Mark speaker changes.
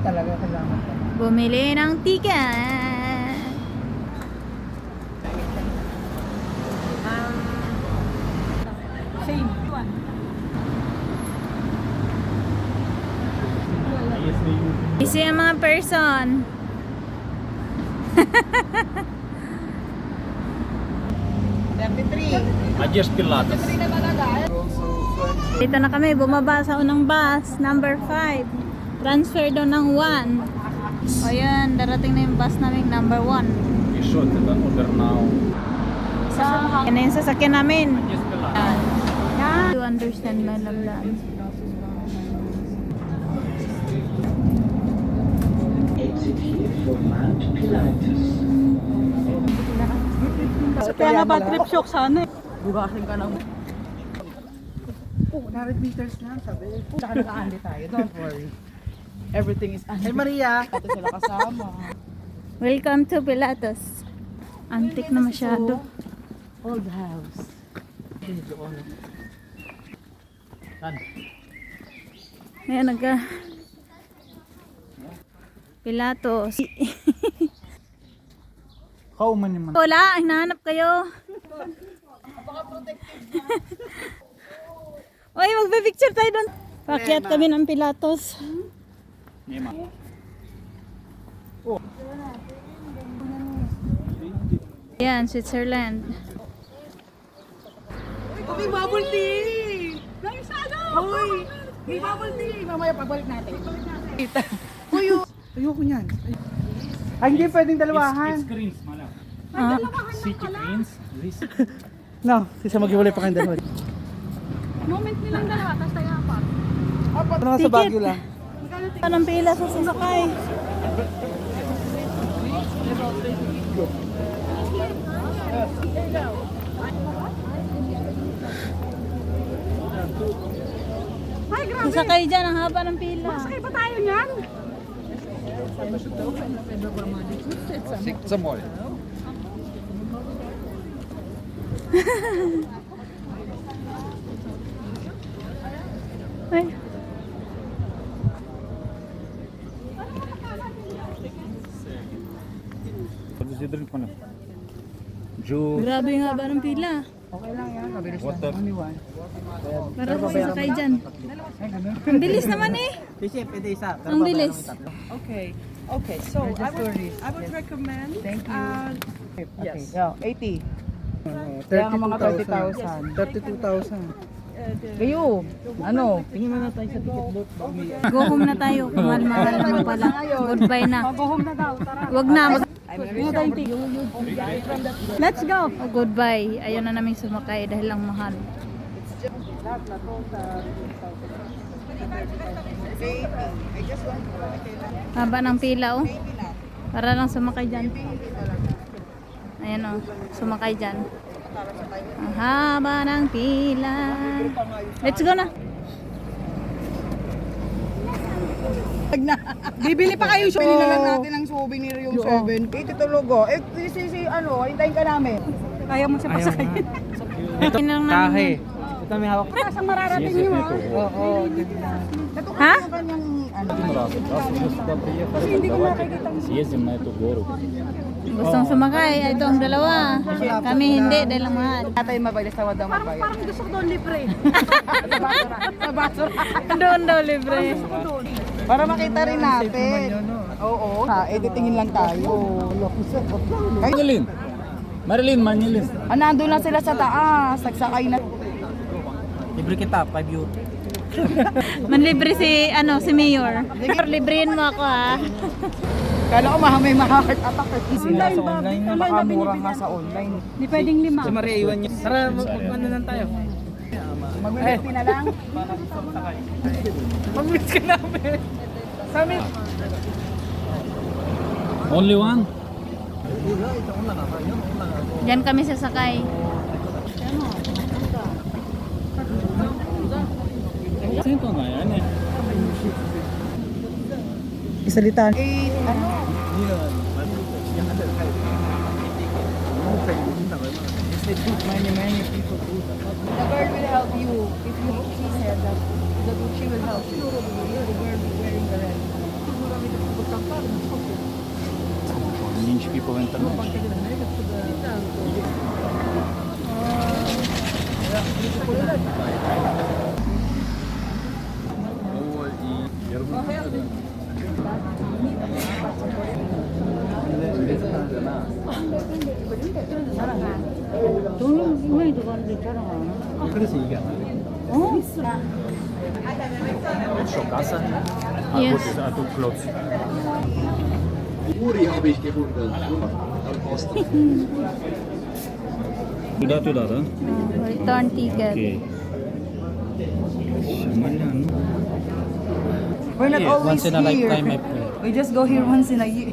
Speaker 1: talaga kailangan.
Speaker 2: Bumili ng ticket.
Speaker 1: Same.
Speaker 2: Busy ang mga person.
Speaker 3: Ayer Pilates.
Speaker 2: Dito na kami, bumaba sa unang bus, number 5. Transfer daw ng 1. O yan, darating na yung bus namin, number 1.
Speaker 3: И что, это Uber now?
Speaker 2: Yan na yung sasakyan namin.
Speaker 3: Ayer Pilates.
Speaker 2: Yan. To understand my love land.
Speaker 4: Exit here for Mount Pilates.
Speaker 1: Kaya nga ba trip shock sana eh. Bugasin ka ng... 100 meters lang, sabi. Saka naka-andi tayo, don't worry. Everything is andi. Hey Maria! Ito sila kasama.
Speaker 2: Welcome to Pilatos. Antique na masyado.
Speaker 1: Old house.
Speaker 2: Ayan, Pilatos.
Speaker 3: Kauman naman.
Speaker 2: Wala, hinahanap kayo. Uy, magbe-picture tayo doon. Pakyat kami ng Pilatos.
Speaker 3: Nema.
Speaker 2: Yan, Switzerland.
Speaker 1: May bubble tea! Nice ano? Hoy! May bubble tea! Mamaya pagbalik natin. Uy! Ayoko niyan. Ay, hindi pwedeng dalawahan.
Speaker 3: It's greens, malam.
Speaker 2: Ah,
Speaker 3: City greens. This.
Speaker 1: No, kasi maghiwalay pa kayong dalawa.
Speaker 5: Moment nilang dalawa, tapos tayo apat.
Speaker 1: Apat naman sa
Speaker 2: Ticket.
Speaker 1: Baguio lang.
Speaker 2: anong pila sa sasakay?
Speaker 5: Ay, grabe!
Speaker 2: Sasakay dyan, ang haba ng pila.
Speaker 5: Masakay pa tayo niyan?
Speaker 3: За море.
Speaker 2: Ay,
Speaker 3: Drink mo na. Juice.
Speaker 2: grabe yung haba ng pila.
Speaker 1: Okay lang yan, mabilis
Speaker 3: Water.
Speaker 1: lang. Only one.
Speaker 2: Para sa sasakay dyan. Ang bilis naman eh.
Speaker 1: Kasi pwede isa.
Speaker 2: Ang bilis.
Speaker 5: Okay. Okay, so I would recommend
Speaker 1: Thank you.
Speaker 5: yes.
Speaker 1: Yeah, 80. Kaya nga mga 30,000. 32,000. Kayo, ano? Tingin mo na tayo sa ticket booth.
Speaker 2: Go home na tayo. Mahal-mahal mo pala. Goodbye na.
Speaker 5: Go home na daw, tara.
Speaker 2: Wag na.
Speaker 5: Let's go!
Speaker 2: Oh, goodbye. Ayaw na namin sumakay dahil lang mahal. Haba ng pila oh. Para lang sumakay dyan. Ayan oh, sumakay dyan. Ang haba ng pila. Let's go na.
Speaker 1: Bibili pa kayo. Bili na lang natin ng souvenir yung 7. Itutulog oh. Eh, si ano, hintayin ka namin.
Speaker 5: Kaya mo siya pasakayin.
Speaker 2: Ito kahe.
Speaker 1: Ito may hawak.
Speaker 5: Saan mararating niyo ah?
Speaker 1: Oo.
Speaker 2: Ha?
Speaker 1: Kanyang ano.
Speaker 5: Hindi ko nakikita.
Speaker 3: Съездим на эту гору.
Speaker 2: Gustong sumakay. Ito ang dalawa. Kami hindi dahil lang mahal.
Speaker 1: Tatay mabilis tawad daw magbayad.
Speaker 5: Parang gusto ko doon libre.
Speaker 1: Sa basura.
Speaker 2: Doon daw libre.
Speaker 1: Para makita rin natin. Oo. Ha, editingin lang tayo. Ay,
Speaker 3: Marilyn. Marilyn, Manilin.
Speaker 1: nandun lang sila sa taas. Nagsakay na.
Speaker 3: Libre kita, 5 euro.
Speaker 2: Manlibre si si Mayor. Librein mo ako ha.
Speaker 1: Kala ko may ma-heart attack.
Speaker 5: Online ba? Online ba
Speaker 1: Napakamura
Speaker 5: binibili?
Speaker 1: nga sa online.
Speaker 5: Hindi pwedeng lima.
Speaker 3: Maria, iwan niyo. Tara, mag-ano lang tayo.
Speaker 1: Mag-wait na lang.
Speaker 3: Mag-miss ka namin. Sabi. Only one?
Speaker 2: Diyan kami sasakay.
Speaker 3: Sino nga yan eh?
Speaker 1: Isalitan. Ano? Many people do that. The girl will help you. If you, she said that she will help you. The girl wearing the red.
Speaker 3: på vänta. 그래서 이게 안 돼. Schockgasse.
Speaker 2: Yes.
Speaker 3: Du Klotz.
Speaker 4: Uri habe ich gefunden.
Speaker 3: Tuda, da?
Speaker 2: Return ticket.
Speaker 3: Okay. Shaman yan.
Speaker 5: We're not always
Speaker 3: Once in a
Speaker 5: here.
Speaker 3: lifetime, I play.
Speaker 5: We just go here once in a year.